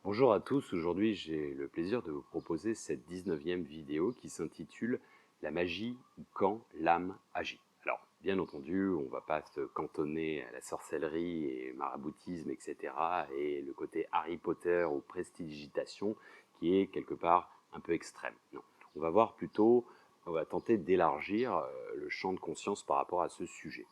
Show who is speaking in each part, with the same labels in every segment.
Speaker 1: Bonjour à tous, aujourd'hui j'ai le plaisir de vous proposer cette 19e vidéo qui s'intitule La magie ou quand l'âme agit. Alors, bien entendu, on ne va pas se cantonner à la sorcellerie et maraboutisme, etc. et le côté Harry Potter ou prestidigitation qui est quelque part un peu extrême. Non, on va voir plutôt, on va tenter d'élargir le champ de conscience par rapport à ce sujet.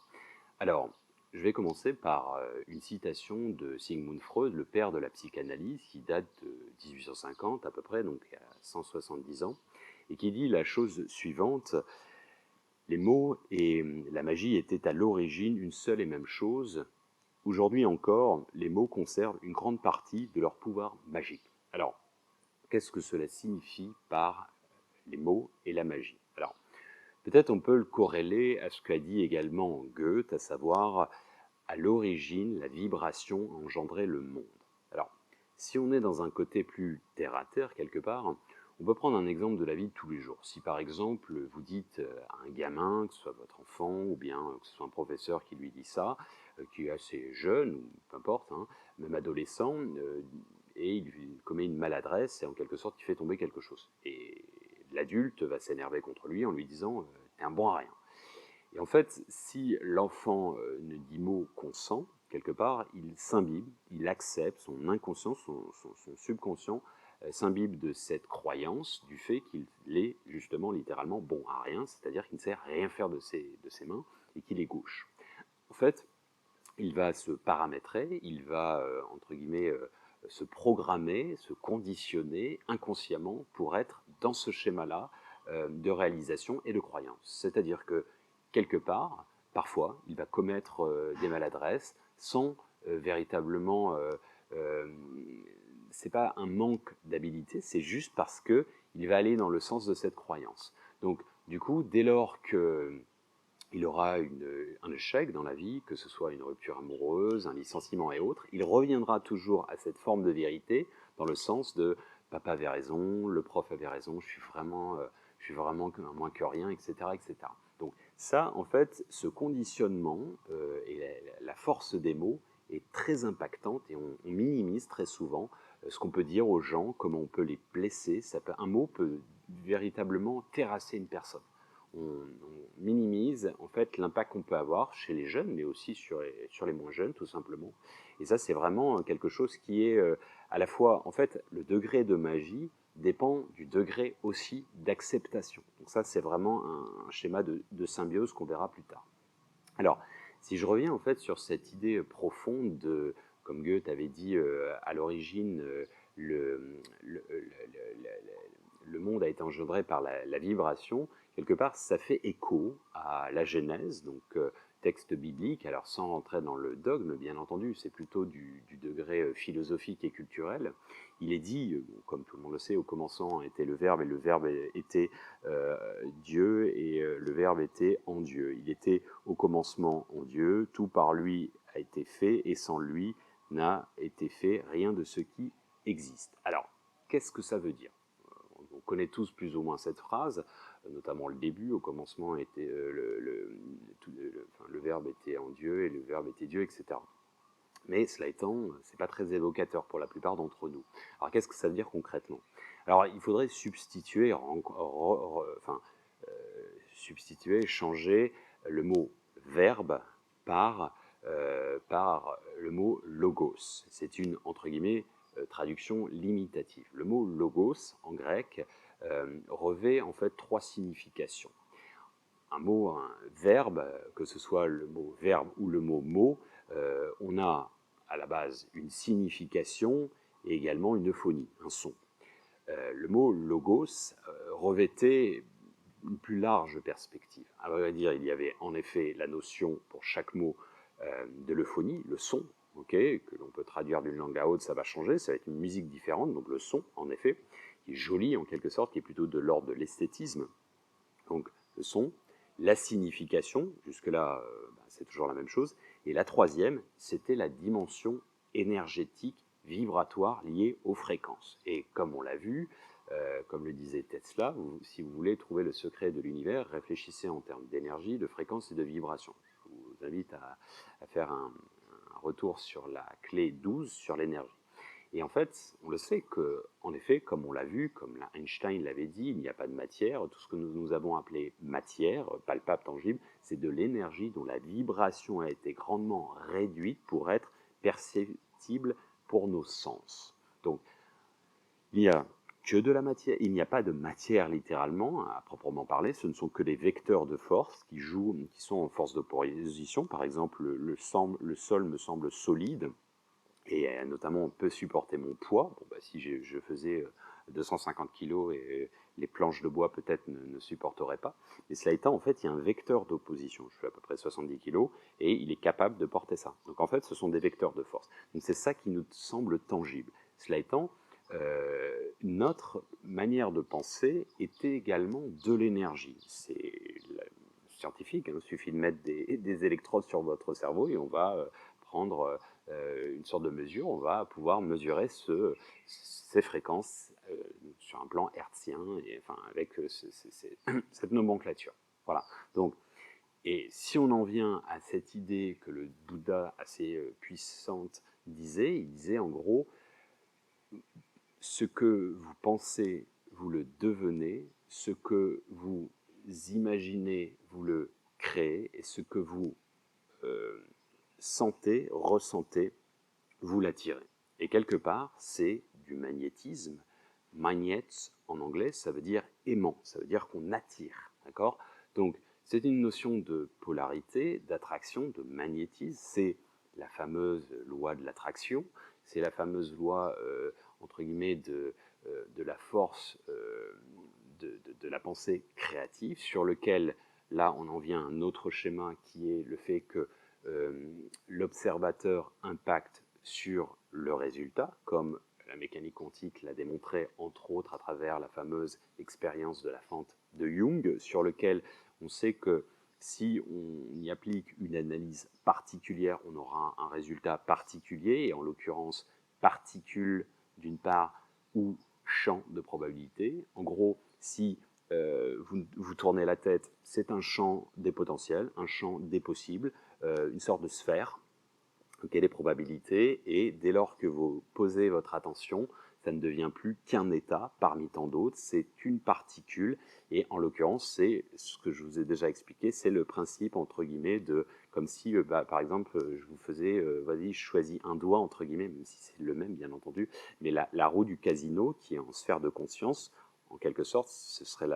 Speaker 1: Alors, je vais commencer par une citation de Sigmund Freud, le père de la psychanalyse, qui date de 1850 à peu près, donc il y a 170 ans, et qui dit la chose suivante: les mots et la magie étaient à l'origine une seule et même chose. Aujourd'hui encore, les mots conservent une grande partie de leur pouvoir magique. Alors, qu'est-ce que cela signifie par les mots et la magie? Alors, peut-être on peut le corréler à ce qu'a dit également Goethe, à savoir à l'origine, la vibration engendrait le monde. Alors, si on est dans un côté plus terre-à-terre quelque part, on peut prendre un exemple de la vie de tous les jours. Si par exemple vous dites à un gamin, que ce soit votre enfant ou bien que ce soit un professeur qui lui dit ça, qui est assez jeune ou peu importe, hein, même adolescent, et il commet une maladresse et en quelque sorte il fait tomber quelque chose. Et l'adulte va s'énerver contre lui en lui disant t'es un bon à rien. Et en fait, si l'enfant ne dit mot consent, quelque part, il s'imbibe, il accepte, son inconscient, son subconscient s'imbibe de cette croyance du fait qu'il est justement littéralement bon à rien, c'est-à-dire qu'il ne sait rien faire de ses mains et qu'il est gauche. En fait, il va se paramétrer, il va, entre guillemets, se programmer, se conditionner inconsciemment pour être dans ce schéma-là de réalisation et de croyance. C'est-à-dire que, quelque part, parfois, il va commettre des maladresses sans véritablement... Euh, c'est pas un manque d'habilité, c'est juste parce que il va aller dans le sens de cette croyance. Donc, du coup, dès lors que il aura un échec dans la vie, que ce soit une rupture amoureuse, un licenciement et autres, il reviendra toujours à cette forme de vérité dans le sens de papa avait raison, le prof avait raison, je suis vraiment moins que rien, etc., etc. Donc ça, en fait, ce conditionnement et la force des mots est très impactante et on minimise très souvent ce qu'on peut dire aux gens, comment on peut les blesser. Un mot peut véritablement terrasser une personne. On minimise en fait l'impact qu'on peut avoir chez les jeunes, mais aussi sur les moins jeunes, tout simplement. Et ça, c'est vraiment quelque chose qui est à la fois, en fait, le degré de magie dépend du degré aussi d'acceptation. Donc ça, c'est vraiment un schéma de symbiose qu'on verra plus tard. Alors, si je reviens en fait sur cette idée profonde de, comme Goethe avait dit à l'origine, le monde a été engendré par la vibration, quelque part ça fait écho à la Genèse, donc texte biblique, alors sans rentrer dans le dogme bien entendu, c'est plutôt du degré philosophique et culturel. Il est dit, comme tout le monde le sait, au commencement était le Verbe et le Verbe était Dieu et le Verbe était en Dieu. Il était au commencement en Dieu, tout par lui a été fait et sans lui n'a été fait rien de ce qui existe. Alors, qu'est-ce que ça veut dire? On connaît tous plus ou moins cette phrase, notamment le début, au commencement était le Verbe était en Dieu et le Verbe était Dieu, etc. Mais cela étant, c'est pas très évocateur pour la plupart d'entre nous. Alors qu'est-ce que ça veut dire concrètement? Alors il faudrait substituer, changer le mot verbe par le mot logos. C'est une, entre guillemets, traduction limitative. Le mot logos, en grec, revêt en fait trois significations. Un verbe, que ce soit le mot verbe ou le mot, on a à la base une signification et également une euphonie, un son. Le mot logos revêtait une plus large perspective. À vrai dire, il y avait en effet la notion pour chaque mot de l'euphonie, le son, que l'on peut traduire d'une langue à autre, ça va changer, ça va être une musique différente, donc le son, en effet, qui est joli en quelque sorte, qui est plutôt de l'ordre de l'esthétisme. Donc le son, la signification, jusque-là c'est toujours la même chose, et la troisième, c'était la dimension énergétique, vibratoire liée aux fréquences. Et comme on l'a vu, comme le disait Tesla, si vous voulez trouver le secret de l'univers, réfléchissez en termes d'énergie, de fréquence et de vibration. Je vous invite à faire un retour sur la clé 12 sur l'énergie. Et en fait, on le sait qu'en effet, comme on l'a vu, comme Einstein l'avait dit, il n'y a pas de matière. Tout ce que nous avons appelé matière, palpable, tangible, c'est de l'énergie dont la vibration a été grandement réduite pour être perceptible pour nos sens. Donc, il n'y a que de la matière, il n'y a pas de matière littéralement, à proprement parler, ce ne sont que des vecteurs de force qui sont en force d'opposition. Par exemple, le sol me semble solide, et notamment on peut supporter mon poids. Bon, bah, si je faisais 250 kg, et les planches de bois peut-être ne supporteraient pas. Mais cela étant, en fait, il y a un vecteur d'opposition. Je fais à peu près 70 kg et il est capable de porter ça. Donc en fait, ce sont des vecteurs de force. Donc c'est ça qui nous semble tangible. Cela étant, notre manière de penser est également de l'énergie. C'est scientifique, hein, il suffit de mettre des électrodes sur votre cerveau et on va prendre une sorte de mesure, on va pouvoir mesurer ces fréquences sur un plan hertzien, et, enfin, avec cette nomenclature. Voilà. Donc, et si on en vient à cette idée que le Bouddha, assez puissante, il disait en gros, ce que vous pensez, vous le devenez, ce que vous imaginez, vous le créez, et ce que vous sentez, ressentez, vous l'attirez. Et quelque part, c'est du magnétisme. Magnet, en anglais, ça veut dire aimant, ça veut dire qu'on attire, d'accord? Donc, c'est une notion de polarité, d'attraction, de magnétisme. C'est la fameuse loi de l'attraction, c'est la fameuse loi, entre guillemets, de la force de la pensée créative, sur lequel, là, on en vient à un autre schéma qui est le fait que l'observateur impacte sur le résultat, comme la mécanique quantique l'a démontré, entre autres à travers la fameuse expérience de la fente de Jung, sur lequel on sait que si on y applique une analyse particulière, on aura un résultat particulier, et en l'occurrence particule d'une part ou champ de probabilité. En gros, si vous tournez la tête, c'est un champ des potentiels, un champ des possibles, une sorte de sphère. Quelle est les probabilités, et dès lors que vous posez votre attention, ça ne devient plus qu'un état parmi tant d'autres, c'est une particule, et en l'occurrence, c'est ce que je vous ai déjà expliqué, c'est le principe, entre guillemets, de, comme si, par exemple, je vous faisais, vas-y, je choisis un doigt, entre guillemets, même si c'est le même, bien entendu, mais la roue du casino, qui est en sphère de conscience, en quelque sorte, ce serait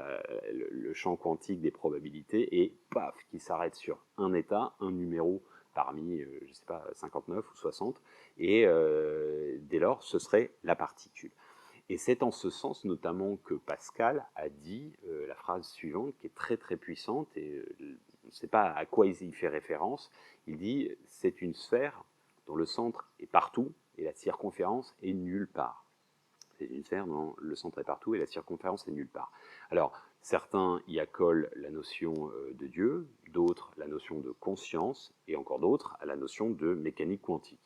Speaker 1: le champ quantique des probabilités, et paf, qui s'arrête sur un état, un numéro, parmi, je ne sais pas, 59 ou 60, et dès lors, ce serait la particule. Et c'est en ce sens notamment que Pascal a dit la phrase suivante, qui est très très puissante, et on ne sait pas à quoi il fait référence. Il dit « c'est une sphère dont le centre est partout et la circonférence est nulle part ». C'est une sphère dont le centre est partout et la circonférence est nulle part. Alors, certains y accolent la notion de Dieu, d'autres la notion de conscience, et encore d'autres à la notion de mécanique quantique.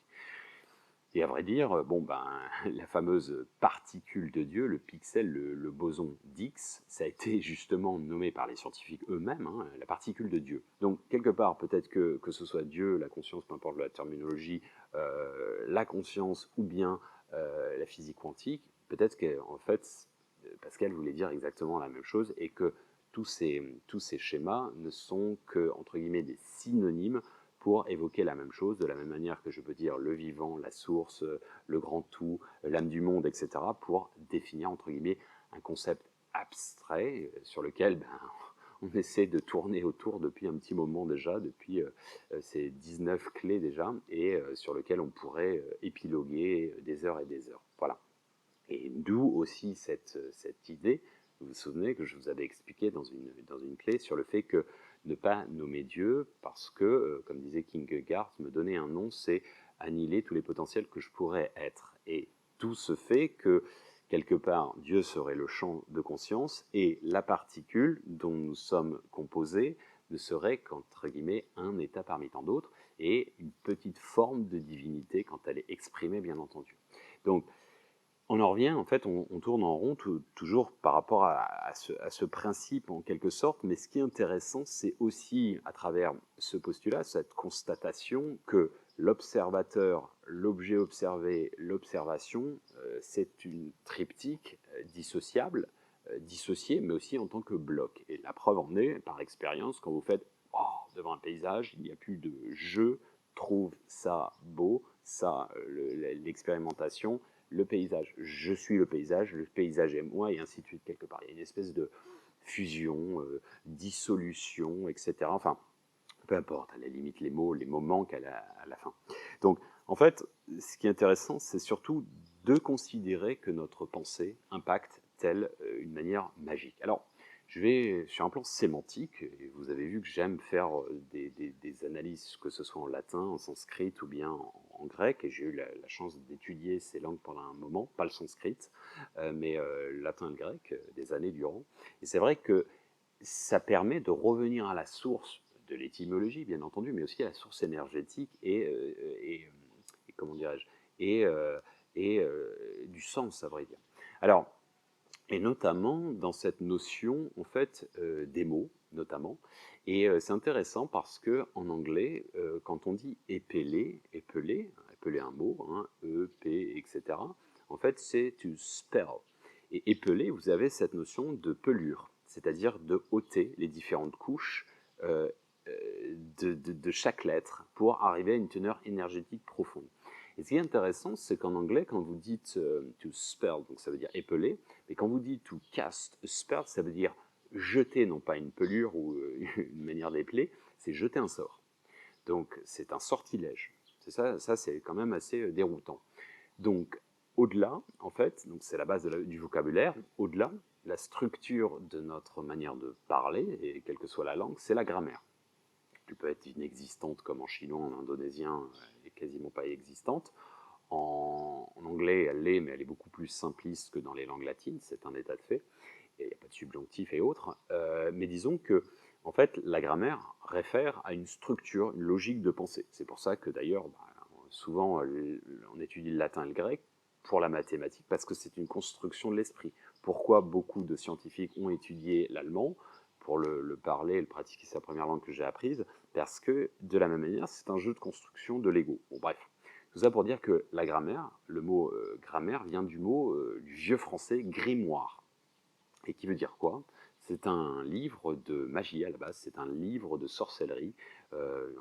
Speaker 1: Et à vrai dire, bon, ben, la fameuse particule de Dieu, le pixel, le boson d'Higgs, ça a été justement nommé par les scientifiques eux-mêmes, hein, la particule de Dieu. Donc, quelque part, peut-être que ce soit Dieu, la conscience, peu importe la terminologie, la conscience ou bien la physique quantique, peut-être qu'en fait, Pascal voulait dire exactement la même chose, et que tous ces schémas ne sont que, entre guillemets, des synonymes pour évoquer la même chose, de la même manière que je peux dire le vivant, la source, le grand tout, l'âme du monde, etc., pour définir, entre guillemets, un concept abstrait sur lequel on essaie de tourner autour depuis un petit moment déjà, depuis ces 19 clés déjà, et sur lequel on pourrait épiloguer des heures et des heures. Voilà. Et d'où aussi cette idée, vous vous souvenez que je vous avais expliqué dans une clé, sur le fait que ne pas nommer Dieu, parce que, comme disait Kierkegaard, me donner un nom, c'est annihiler tous les potentiels que je pourrais être. Et tout se fait que, quelque part, Dieu serait le champ de conscience, et la particule dont nous sommes composés ne serait qu'entre guillemets un état parmi tant d'autres, et une petite forme de divinité quand elle est exprimée, bien entendu. Donc, on en revient, en fait, on tourne en rond toujours par rapport à ce principe en quelque sorte, mais ce qui est intéressant, c'est aussi à travers ce postulat, cette constatation que l'observateur, l'objet observé, l'observation, c'est une triptyque dissociable, dissociée, mais aussi en tant que bloc. Et la preuve en est, par expérience, quand vous faites oh, devant un paysage, il n'y a plus de je trouve ça beau, ça, l'expérimentation, le paysage, je suis le paysage est moi, et ainsi de suite quelque part. Il y a une espèce de fusion, dissolution, etc. Enfin, peu importe, à la limite, les mots manquent à la fin. Donc, en fait, ce qui est intéressant, c'est surtout de considérer que notre pensée impacte telle une manière magique. Alors, je vais sur un plan sémantique, et vous avez vu que j'aime faire des analyses, que ce soit en latin, en sanskrit ou bien en grec, et j'ai eu la chance d'étudier ces langues pendant un moment, pas le sanskrit, mais le latin et le grec, des années durant. Et c'est vrai que ça permet de revenir à la source de l'étymologie, bien entendu, mais aussi à la source énergétique et comment dirais-je, et, du sens, à vrai dire. Alors, et notamment dans cette notion, en fait, des mots, notamment. Et c'est intéressant parce que en anglais, quand on dit épeler un mot, hein, E, P, etc., en fait, c'est to spell. Et épeler, vous avez cette notion de pelure, c'est-à-dire de ôter les différentes couches de chaque lettre pour arriver à une teneur énergétique profonde. Et ce qui est intéressant, c'est qu'en anglais, quand vous dites to spell, donc ça veut dire épeler, mais quand vous dites to cast a spell, ça veut dire jeter, non pas une pelure ou une manière d'épeler, c'est jeter un sort. Donc c'est un sortilège. C'est ça c'est quand même assez déroutant. Donc au-delà, en fait, donc c'est la base du vocabulaire, au-delà, la structure de notre manière de parler, et quelle que soit la langue, c'est la grammaire. Elle peut être inexistante comme en chinois, en indonésien, elle est quasiment pas existante. En anglais, elle l'est, mais elle est beaucoup plus simpliste que dans les langues latines, c'est un état de fait, et il n'y a pas de subjonctif et autres. Mais disons que, en fait, la grammaire réfère à une structure, une logique de pensée. C'est pour ça que d'ailleurs, souvent, on étudie le latin et le grec pour la mathématique, parce que c'est une construction de l'esprit. Pourquoi beaucoup de scientifiques ont étudié l'allemand pour le parler et le pratiquer, c'est la première langue que j'ai apprise, parce que, de la même manière, c'est un jeu de construction de l'ego. Bon, bref. Tout ça pour dire que la grammaire, le mot grammaire vient du mot du vieux français grimoire. Et qui veut dire quoi? C'est un livre de magie à la base, c'est un livre de sorcellerie, euh,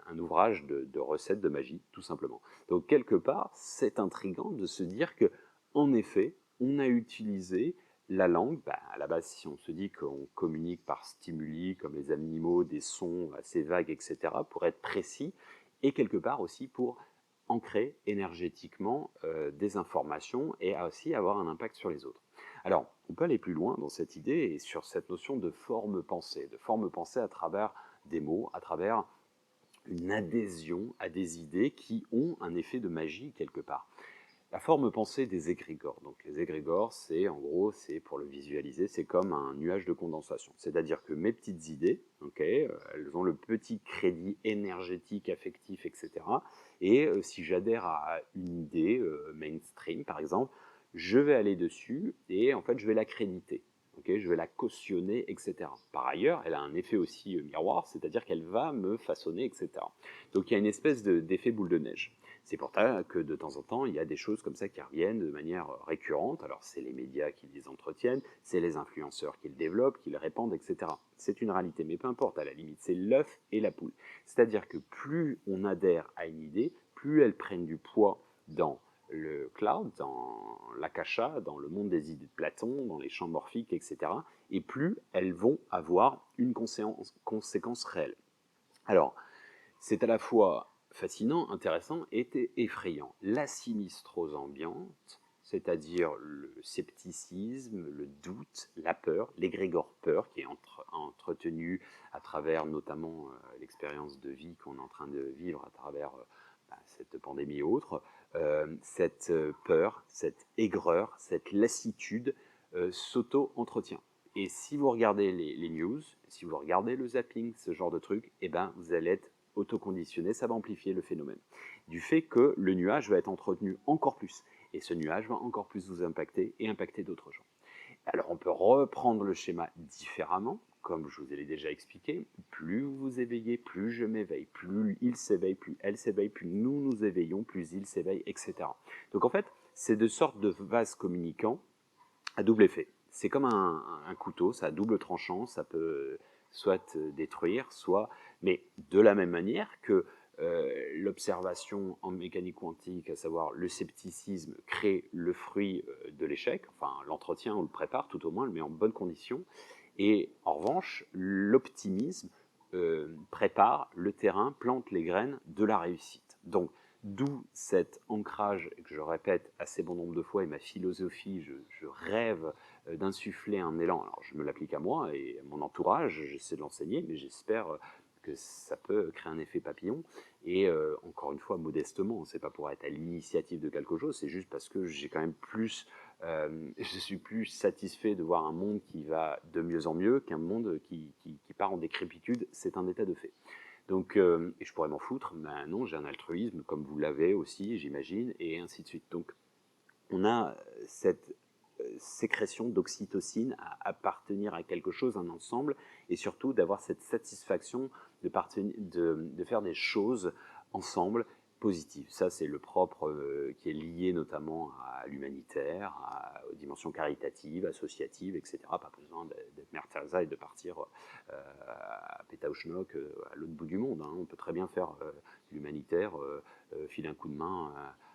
Speaker 1: un ouvrage de recettes de magie, tout simplement. Donc quelque part, c'est intriguant de se dire que, en effet, on a utilisé la langue, à la base, si on se dit qu'on communique par stimuli, comme les animaux, des sons assez vagues, etc., pour être précis, et quelque part aussi pour ancrer énergétiquement des informations et aussi avoir un impact sur les autres. Alors, on peut aller plus loin dans cette idée et sur cette notion de forme-pensée à travers des mots, à travers une adhésion à des idées qui ont un effet de magie quelque part. La forme pensée des égrégores. Donc les égrégores, c'est en gros, c'est pour le visualiser, c'est comme un nuage de condensation. C'est-à-dire que mes petites idées, elles ont le petit crédit énergétique, affectif, etc. Et si j'adhère à une idée mainstream, par exemple, je vais aller dessus et en fait, je vais l'accréditer. Je vais la cautionner, etc. Par ailleurs, elle a un effet aussi miroir, c'est-à-dire qu'elle va me façonner, etc. Donc il y a une espèce d'effet boule de neige. C'est pour ça que de temps en temps, il y a des choses comme ça qui reviennent de manière récurrente. Alors, c'est les médias qui les entretiennent, c'est les influenceurs qui le développent, qui le répandent, etc. C'est une réalité, mais peu importe, à la limite, c'est l'œuf et la poule. C'est-à-dire que plus on adhère à une idée, plus elles prennent du poids dans le cloud, dans l'akasha, dans le monde des idées de Platon, dans les champs morphiques, etc. Et plus elles vont avoir une conséquence réelle. Alors, c'est à la fois fascinant, intéressant et effrayant. La sinistrose ambiante, c'est-à-dire le scepticisme, le doute, la peur, l'égrégore peur qui est entretenu à travers notamment l'expérience de vie qu'on est en train de vivre à travers cette pandémie et autres, cette peur, cette aigreur, cette lassitude s'auto-entretient. Et si vous regardez les news, si vous regardez le zapping, ce genre de truc, eh ben, vous allez être autoconditionné, ça va amplifier le phénomène. Du fait que le nuage va être entretenu encore plus. Et ce nuage va encore plus vous impacter et impacter d'autres gens. Alors on peut reprendre le schéma différemment comme je vous l'ai déjà expliqué, plus vous vous éveillez, plus je m'éveille, plus il s'éveille, plus elle s'éveille, plus nous nous éveillons, plus il s'éveille, etc. Donc en fait, c'est de sortes de vases communicants à double effet. C'est comme un couteau, ça a double tranchant, ça peut soit détruire, soit... Mais de la même manière que l'observation en mécanique quantique, à savoir le scepticisme, crée le fruit de l'échec, enfin l'entretien, on le prépare, tout au moins, on le met en bonne condition, et en revanche, l'optimisme prépare le terrain, plante les graines de la réussite. Donc, d'où cet ancrage, que je répète assez bon nombre de fois, et ma philosophie, je rêve d'insuffler un élan. Alors, je me l'applique à moi et à mon entourage, j'essaie de l'enseigner, mais j'espère que ça peut créer un effet papillon. Et encore une fois, modestement, c'est pas pour être à l'initiative de quelque chose, c'est juste parce que j'ai quand même plus... je suis plus satisfait de voir un monde qui va de mieux en mieux qu'un monde qui part en décrépitude. C'est un état de fait. Donc, et je pourrais m'en foutre, mais non, j'ai un altruisme, comme vous l'avez aussi, j'imagine, et ainsi de suite. Donc, on a cette sécrétion d'oxytocine à appartenir à quelque chose, un ensemble, et surtout d'avoir cette satisfaction de faire des choses ensemble positives. Ça, c'est le propre qui est lié notamment à l'humanitaire, aux dimensions caritatives, associatives, etc. Pas besoin d'être Mère Teresa et de partir à Pétaouchnok, à l'autre bout du monde. Hein. On peut très bien faire l'humanitaire, filer un coup de main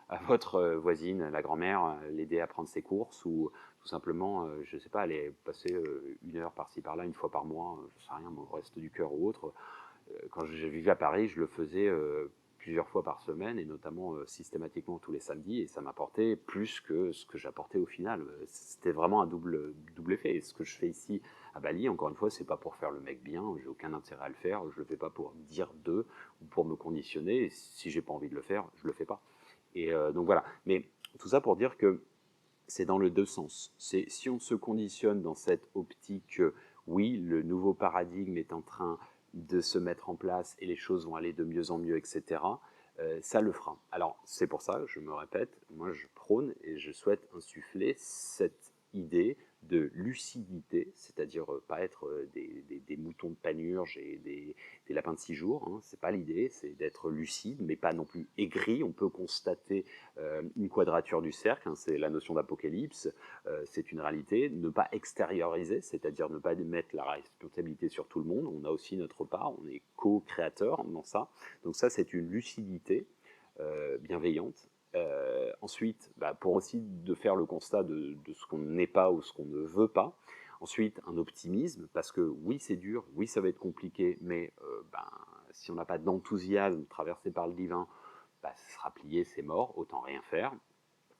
Speaker 1: à votre voisine, la grand-mère, l'aider à prendre ses courses, ou tout simplement, je ne sais pas, aller passer une heure par-ci par-là, une fois par mois, je ne sais rien, au Resto du Cœur ou autre. Quand je vivais à Paris, je le faisais plusieurs fois par semaine, et notamment systématiquement tous les samedis, et ça m'apportait plus que ce que j'apportais au final. C'était vraiment un double effet. Et ce que je fais ici à Bali, encore une fois, c'est pas pour faire le mec bien, j'ai aucun intérêt à le faire, je le fais pas pour dire d'eux ou pour me conditionner, et si j'ai pas envie de le faire, je le fais pas. Et donc voilà. Mais tout ça pour dire que c'est dans le deux sens. C'est si on se conditionne dans cette optique, oui, le nouveau paradigme est en train de se mettre en place et les choses vont aller de mieux en mieux, etc. Ça le fera. Alors c'est pour ça, je me répète, moi je prône et je souhaite insuffler cette idée de lucidité, c'est-à-dire pas être des moutons de panurge et des lapins de 6 jours, hein, c'est pas l'idée, c'est d'être lucide, mais pas non plus aigri. On peut constater une quadrature du cercle, hein, c'est la notion d'apocalypse, c'est une réalité. Ne pas extérioriser, c'est-à-dire ne pas mettre la responsabilité sur tout le monde, on a aussi notre part, on est co-créateur dans ça, donc ça c'est une lucidité bienveillante. Ensuite, pour aussi de faire le constat de ce qu'on n'est pas ou ce qu'on ne veut pas. Ensuite, un optimisme, parce que oui, c'est dur, oui, ça va être compliqué, mais si on n'a pas d'enthousiasme traversé par le divin, ce sera plié, c'est mort, autant rien faire.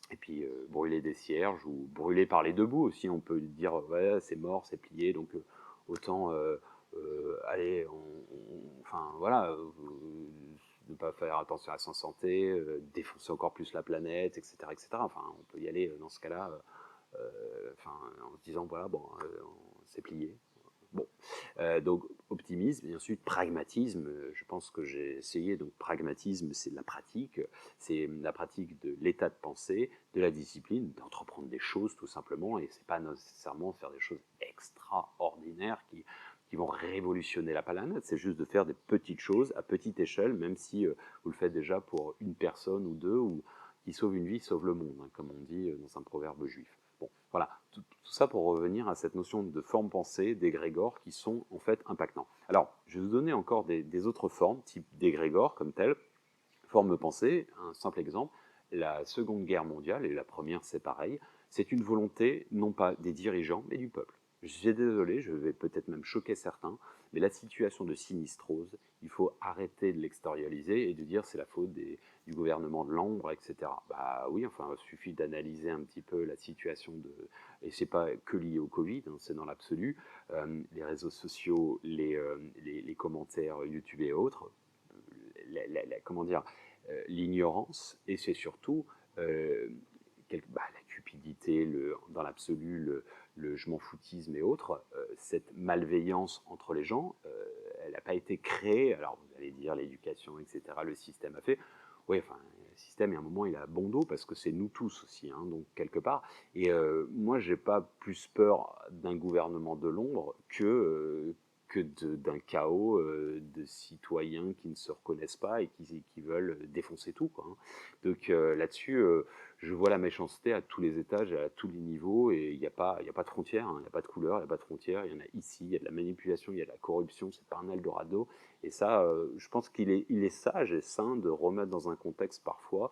Speaker 1: Et puis brûler des cierges, ou brûler par les deux bouts aussi, on peut dire ouais, c'est mort, c'est plié, donc autant aller, enfin voilà, ne pas faire attention à sa santé, défoncer encore plus la planète, etc., etc. Enfin, on peut y aller dans ce cas-là, en se disant voilà, bon, c'est plié. Bon, donc optimisme et ensuite pragmatisme. Je pense que j'ai essayé. Donc pragmatisme, c'est de la pratique de l'état de pensée, de la discipline, d'entreprendre des choses tout simplement. Et c'est pas nécessairement faire des choses extraordinaires qui vont révolutionner la planète. C'est juste de faire des petites choses à petite échelle, même si vous le faites déjà pour une personne ou deux, ou qui sauve une vie sauve le monde, hein, comme on dit dans un proverbe juif. Bon, voilà, tout ça pour revenir à cette notion de forme pensée, d'égrégores, qui sont en fait impactants. Alors, je vais vous donner encore des autres formes, type d'égrégores comme telles. Forme pensée, un simple exemple, la Seconde Guerre mondiale, et la première c'est pareil, c'est une volonté non pas des dirigeants, mais du peuple. Je suis désolé, je vais peut-être même choquer certains, mais la situation de sinistrose, il faut arrêter de l'extérioriser et de dire c'est la faute du gouvernement de l'ombre, etc. Bah oui, enfin, il suffit d'analyser un petit peu la situation et c'est pas que lié au Covid, hein, c'est dans l'absolu, les réseaux sociaux, les commentaires YouTube et autres, comment dire, l'ignorance, et c'est surtout la cupidité, dans l'absolu, le je m'en foutisme et autres, cette malveillance entre les gens, elle n'a pas été créée. Alors vous allez dire l'éducation, etc., le système a fait. Oui, enfin, système, et à un moment, il a bon dos, parce que c'est nous tous aussi, hein, donc quelque part. Et moi, j'ai pas plus peur d'un gouvernement de l'ombre que d'un chaos de citoyens qui ne se reconnaissent pas et qui veulent défoncer tout, quoi, hein. Donc là-dessus, je vois la méchanceté à tous les étages, à tous les niveaux, et il y a pas de frontières, hein, il n'y a pas de couleur, il n'y a pas de frontières, il y en a ici, il y a de la manipulation, il y a de la corruption, c'est pas un Eldorado. Et ça, je pense il est sage et sain de remettre dans un contexte parfois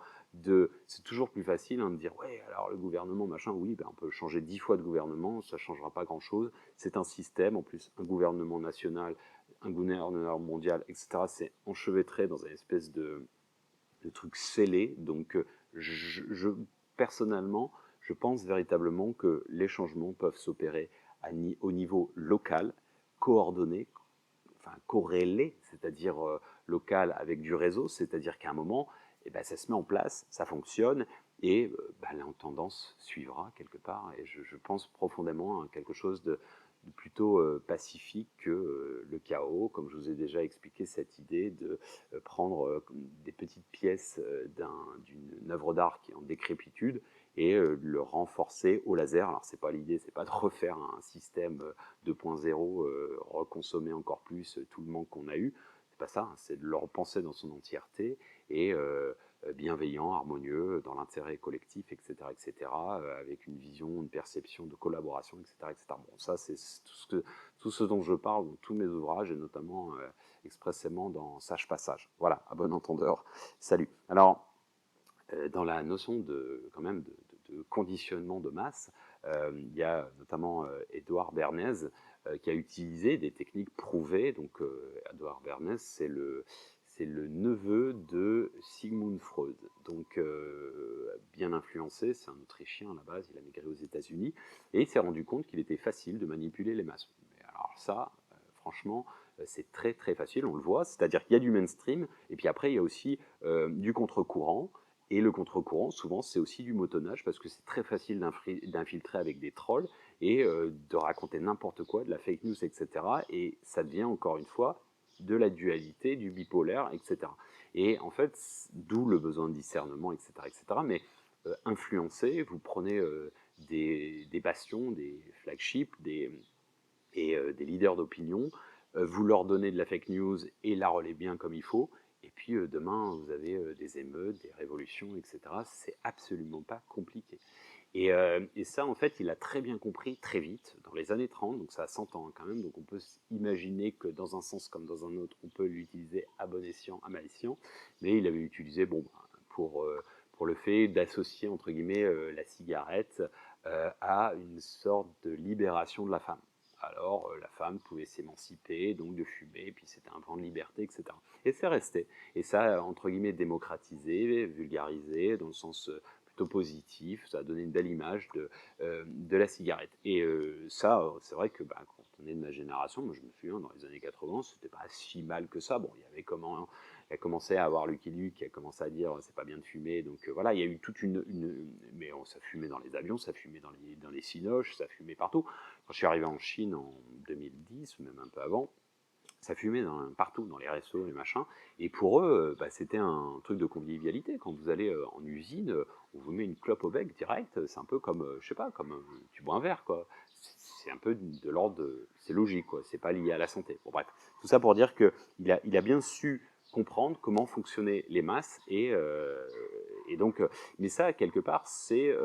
Speaker 1: c'est toujours plus facile, hein, de dire ouais, alors le gouvernement machin, oui, ben on peut changer 10 fois de gouvernement, ça changera pas grand chose. C'est un système, en plus un gouvernement national, un gouverneur mondial, etc. C'est enchevêtré dans une espèce de truc scellé. Donc personnellement, je pense véritablement que les changements peuvent s'opérer au niveau local, coordonné, enfin corrélé, c'est-à-dire local avec du réseau, c'est-à-dire qu'à un moment, eh ben, ça se met en place, ça fonctionne, et ben, la tendance suivra quelque part. Et je pense profondément à quelque chose de plutôt pacifique que le chaos, comme je vous ai déjà expliqué cette idée de prendre des petites pièces d'une œuvre d'art qui est en décrépitude et le renforcer au laser. Alors c'est pas l'idée, c'est pas de refaire un système 2.0, reconsommer encore plus tout le manque qu'on a eu. C'est pas ça, hein, c'est de le repenser dans son entièreté et bienveillant, harmonieux, dans l'intérêt collectif, etc., etc., avec une vision, une perception de collaboration, etc., etc. Bon, ça, c'est tout ce dont je parle dans tous mes ouvrages, et notamment expressément dans Sage Passage. Voilà, à bon entendeur. Salut. Alors, dans la notion quand même de conditionnement de masse, il y a notamment Édouard Bernays qui a utilisé des techniques prouvées. Donc, Édouard Bernays, c'est le neveu de Sigmund Freud, donc bien influencé. C'est un Autrichien à la base, il a migré aux États-Unis et il s'est rendu compte qu'il était facile de manipuler les masses. Mais alors ça, franchement, c'est très très facile, on le voit, c'est-à-dire qu'il y a du mainstream et puis après il y a aussi du contre-courant. Et le contre-courant, souvent, c'est aussi du motonnage, parce que c'est très facile d'infiltrer avec des trolls et de raconter n'importe quoi, de la fake news, etc. Et ça devient, encore une fois, de la dualité, du bipolaire, etc. Et en fait, d'où le besoin de discernement, etc. etc. Mais influencer, vous prenez des bastions, des flagships, des leaders d'opinion, vous leur donnez de la fake news et la relaient bien comme il faut, et puis demain vous avez des émeutes, des révolutions, etc. C'est absolument pas compliqué. Et ça, en fait, il a très bien compris très vite, dans les années 30, donc ça a 100 ans quand même, donc on peut imaginer que dans un sens comme dans un autre, on peut l'utiliser à bon escient, à mal escient, mais il avait utilisé pour le fait d'associer, entre guillemets, la cigarette à une sorte de libération de la femme. Alors la femme pouvait s'émanciper, donc de fumer, et puis c'était un vent de liberté, etc. Et c'est resté. Et ça a, entre guillemets, démocratisé, vulgarisé, dans le sens plutôt positif. Ça a donné une belle image de la cigarette. Et ça, c'est vrai que quand on est de ma génération, moi je me souviens, dans les années 80, c'était pas si mal que ça. Bon, il y avait il a commencé à avoir Lucky Luke qui a commencé à dire c'est pas bien de fumer, donc voilà, il y a eu toute mais ça fumait dans les avions, ça fumait dans les cinoches, ça fumait partout. Quand je suis arrivé en Chine en 2010, ou même un peu avant, ça fumait partout, dans les restos, les machins. Et pour eux, c'était un truc de convivialité. Quand vous allez en usine, on vous met une clope au bec direct. C'est un peu comme, je sais pas, comme tu bois un verre, quoi. C'est un peu de l'ordre c'est logique, quoi. C'est pas lié à la santé. Bon, bref. Tout ça pour dire qu'il a bien su comprendre comment fonctionnaient les masses et donc, mais ça, quelque part, c'est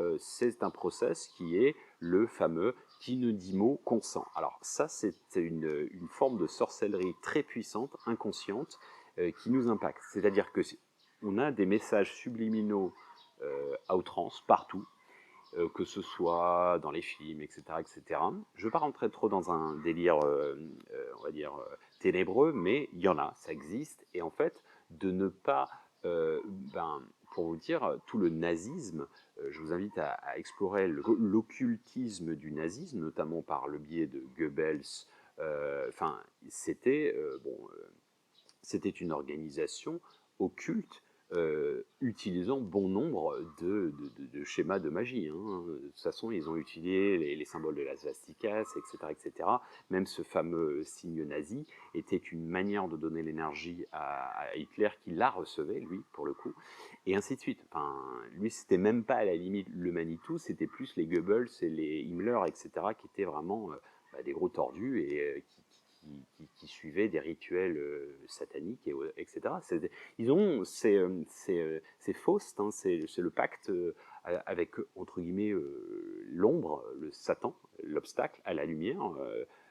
Speaker 1: un process qui est le fameux qui ne dit mot consent. Alors ça, c'est une forme de sorcellerie très puissante, inconsciente, qui nous impacte. C'est-à-dire que on a des messages subliminaux à outrance, partout, que ce soit dans les films, etc., etc. Je ne veux pas rentrer trop dans un délire, on va dire, ténébreux, mais il y en a, ça existe. Et en fait, de ne pas, pour vous dire, tout le nazisme, je vous invite à explorer l'occultisme du nazisme, notamment par le biais de Goebbels. C'était c'était une organisation occulte utilisant bon nombre de schémas de magie. Hein. De toute façon, ils ont utilisé les symboles de la svastika, etc., etc. Même ce fameux signe nazi était une manière de donner l'énergie à Hitler, qui la recevait, lui, pour le coup, et ainsi de suite. Enfin, lui, c'était même pas à la limite le Manitou, c'était plus les Goebbels et les Himmler, etc., qui étaient vraiment des gros tordus et qui suivaient des rituels sataniques, etc. Ils ont ces Faust, hein, c'est le pacte avec, entre guillemets, l'ombre, le Satan, l'obstacle à la lumière,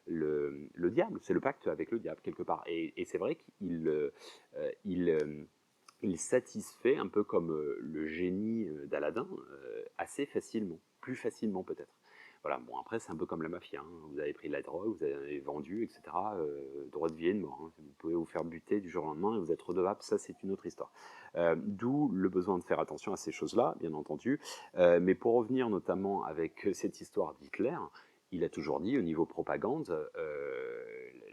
Speaker 1: le diable, c'est le pacte avec le diable quelque part. Et c'est vrai qu'il satisfait, un peu comme le génie d'Aladin, assez facilement, plus facilement peut-être. Voilà, bon après c'est un peu comme la mafia, hein. Vous avez pris de la drogue, vous avez vendu, etc. Droit de vie et de mort, hein. Vous pouvez vous faire buter du jour au lendemain et vous êtes redevable, ça c'est une autre histoire. D'où le besoin de faire attention à ces choses-là, bien entendu. Mais pour revenir notamment avec cette histoire d'Hitler, il a toujours dit au niveau propagande,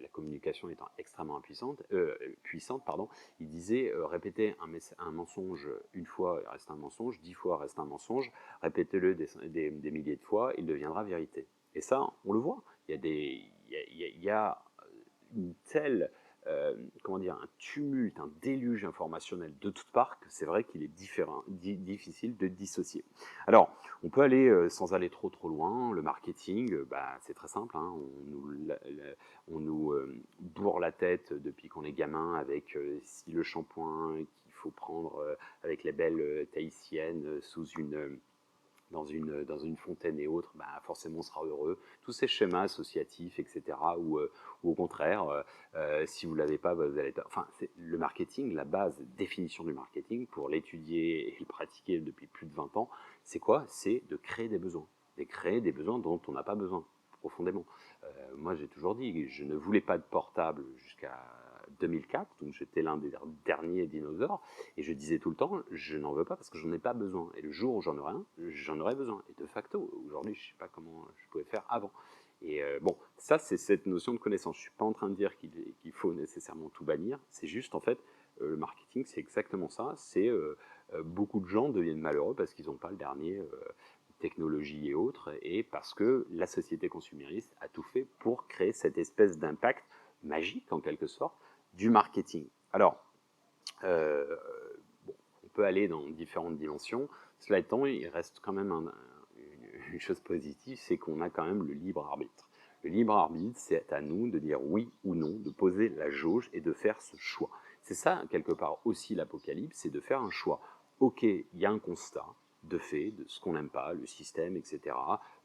Speaker 1: la communication étant extrêmement puissante, pardon, il disait répétez un mensonge une fois, reste un mensonge, 10 fois, reste un mensonge, répétez-le des milliers de fois, il deviendra vérité. Et ça, on le voit. Il y a une telle, comment dire, un tumulte, un déluge informationnel de toutes parts que c'est vrai qu'il est difficile de dissocier. Alors, on peut aller, sans aller trop loin, le marketing, c'est très simple, hein, on nous bourre la tête depuis qu'on est gamin avec si le shampoing qu'il faut prendre avec les belles tahitiennes dans une fontaine et autres, forcément on sera heureux. Tous ces schémas associatifs, etc., ou au contraire, si vous ne l'avez pas, vous allez... Enfin, le marketing, la base, définition du marketing, pour l'étudier et le pratiquer depuis plus de 20 ans, c'est quoi? C'est de créer des besoins. De créer des besoins dont on n'a pas besoin, profondément. Moi, j'ai toujours dit, je ne voulais pas de portable jusqu'à 2004, donc j'étais l'un des derniers dinosaures, et je disais tout le temps, je n'en veux pas parce que j'en ai pas besoin. Et le jour où j'en aurai un, j'en aurai besoin. Et de facto, aujourd'hui, je ne sais pas comment je pouvais faire avant. Et bon, ça, c'est cette notion de connaissance. Je ne suis pas en train de dire qu'il faut nécessairement tout bannir. C'est juste, en fait, le marketing, c'est exactement ça. C'est beaucoup de gens deviennent malheureux parce qu'ils n'ont pas le dernier technologie et autres, et parce que la société consumériste a tout fait pour créer cette espèce d'impact magique, en quelque sorte, du marketing. Alors, bon, on peut aller dans différentes dimensions. Cela étant, il reste quand même une chose positive, c'est qu'on a quand même le libre arbitre. Le libre arbitre, c'est à nous de dire oui ou non, de poser la jauge et de faire ce choix. C'est ça, quelque part, aussi l'apocalypse, c'est de faire un choix. Ok, il y a un constat de fait, de ce qu'on n'aime pas, le système, etc.,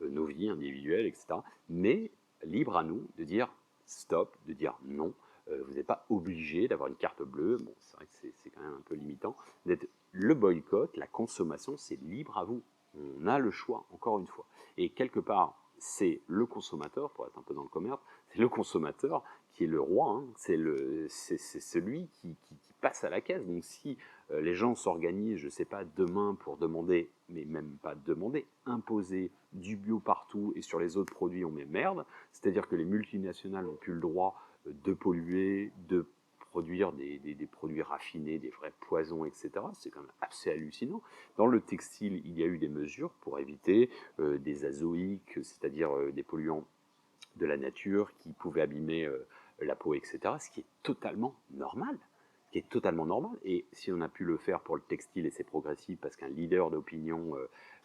Speaker 1: nos vies individuelles, etc., mais libre à nous de dire stop, de dire non. Vous n'êtes pas obligé d'avoir une carte bleue. Bon, c'est vrai que c'est quand même un peu limitant. Le boycott, la consommation, c'est libre à vous. On a le choix, encore une fois. Et quelque part, c'est le consommateur, pour être un peu dans le commerce, c'est le consommateur qui est le roi, hein, c'est celui qui passe à la caisse. Donc si les gens s'organisent, je ne sais pas, demain pour demander, mais même pas demander, imposer du bio partout et sur les autres produits on met merde, c'est-à-dire que les multinationales n'ont plus le droit de polluer, de produire des produits raffinés, des vrais poisons, etc. C'est quand même assez hallucinant. Dans le textile, il y a eu des mesures pour éviter des azoïques, c'est-à-dire des polluants de la nature qui pouvaient abîmer la peau, etc. Ce qui est totalement normal. Ce qui est totalement normal. Et si on a pu le faire pour le textile, et c'est progressif, parce qu'un leader d'opinion,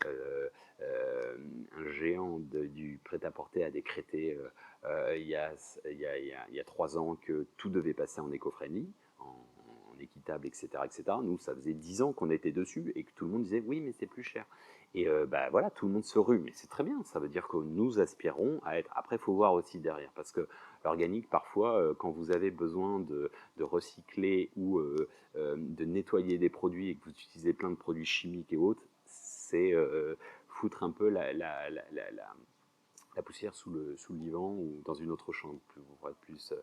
Speaker 1: un géant du prêt-à-porter a décrété il y a 3 ans que tout devait passer en éco-friendly, en équitable, etc., etc. Nous, ça faisait 10 ans qu'on était dessus et que tout le monde disait oui, mais c'est plus cher. Et voilà, tout le monde se rue, mais c'est très bien, ça veut dire que nous aspirons à être... Après, il faut voir aussi derrière, parce que l'organique, parfois, quand vous avez besoin de recycler ou de nettoyer des produits et que vous utilisez plein de produits chimiques et autres, c'est foutre un peu la poussière sous le divan ou dans une autre chambre, pour être plus...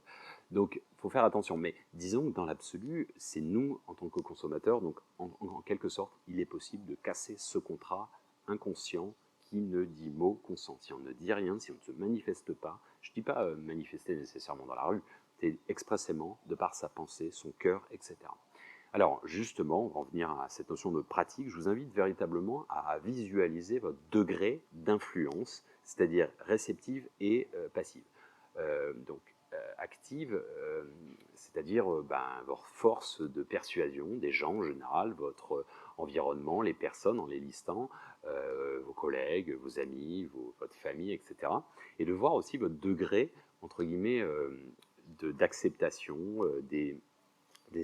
Speaker 1: Donc, il faut faire attention. Mais disons que dans l'absolu, c'est nous, en tant que consommateurs, donc en quelque sorte, il est possible de casser ce contrat inconscient qui ne dit mot consent. Si on ne dit rien, si on ne se manifeste pas, je ne dis pas manifester nécessairement dans la rue, c'est expressément, de par sa pensée, son cœur, etc. Alors justement, on va en venir à cette notion de pratique, je vous invite véritablement à visualiser votre degré d'influence, c'est-à-dire réceptive et passive. Active, c'est-à-dire votre force de persuasion des gens en général, votre environnement, les personnes en les listant, vos collègues, vos amis, votre famille, etc. Et de voir aussi votre degré, entre guillemets, d'acceptation des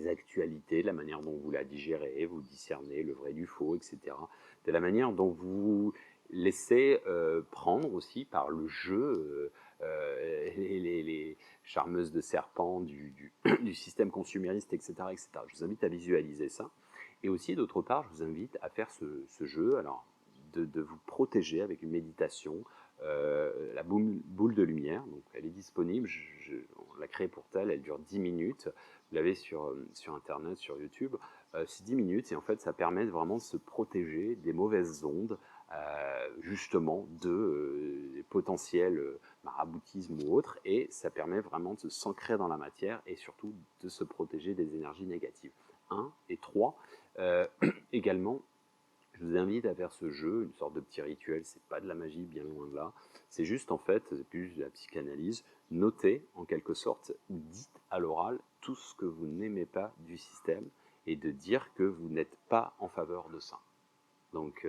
Speaker 1: actualités, de la manière dont vous la digérez, vous discernez le vrai du faux, etc. De la manière dont vous laissez prendre aussi par le jeu les charmeuses de serpents du système consumériste, etc., etc. Je vous invite à visualiser ça. Et aussi, d'autre part, je vous invite à faire ce jeu, alors de vous protéger avec une méditation, la boule de lumière. Donc, elle est disponible, on l'a créée pour telle, elle dure 10 minutes. Vous l'avez sur Internet, sur YouTube. C'est 10 minutes et en fait, ça permet vraiment de se protéger des mauvaises ondes, justement des potentiels maraboutisme ou autres, et ça permet vraiment de s'ancrer dans la matière et surtout de se protéger des énergies négatives. 1 et 3. Également, je vous invite à faire ce jeu, une sorte de petit rituel, c'est pas de la magie, bien loin de là. C'est juste en fait, c'est plus de la psychanalyse, notez en quelque sorte, ou dites à l'oral tout ce que vous n'aimez pas du système et de dire que vous n'êtes pas en faveur de ça. Donc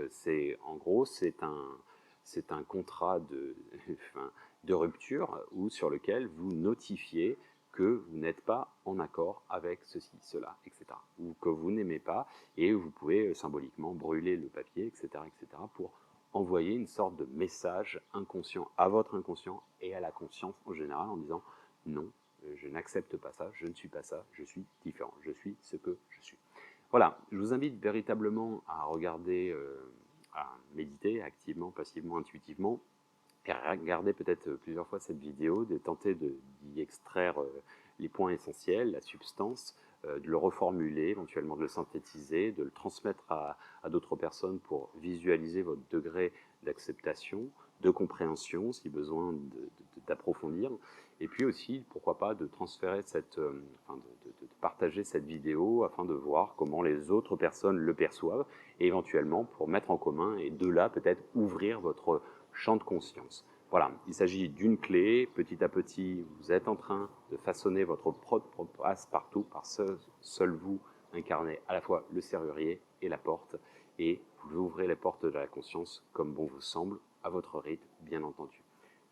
Speaker 1: en gros, c'est un contrat de rupture sur lequel vous notifiez que vous n'êtes pas en accord avec ceci, cela, etc. Ou que vous n'aimez pas, et vous pouvez symboliquement brûler le papier, etc., etc., pour envoyer une sorte de message inconscient à votre inconscient et à la conscience en général en disant non, je n'accepte pas ça, je ne suis pas ça, je suis différent, je suis ce que je suis. Voilà, je vous invite véritablement à regarder, à méditer activement, passivement, intuitivement, et à regarder peut-être plusieurs fois cette vidéo, de tenter d'y extraire les points essentiels, la substance, de le reformuler, éventuellement de le synthétiser, de le transmettre à d'autres personnes pour visualiser votre degré d'acceptation, de compréhension, si besoin d'approfondir, et puis aussi, pourquoi pas, de transférer de partager cette vidéo afin de voir comment les autres personnes le perçoivent, et éventuellement pour mettre en commun, et de là peut-être ouvrir votre champ de conscience. Voilà, il s'agit d'une clé. Petit à petit, vous êtes en train de façonner votre propre passe-partout, par seul vous incarnez à la fois le serrurier et la porte, et vous ouvrez les portes de la conscience comme bon vous semble, à votre rythme, bien entendu.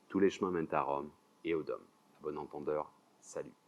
Speaker 1: Tous les chemins mènent à Rome et au Dôme. À bon entendeur, salut.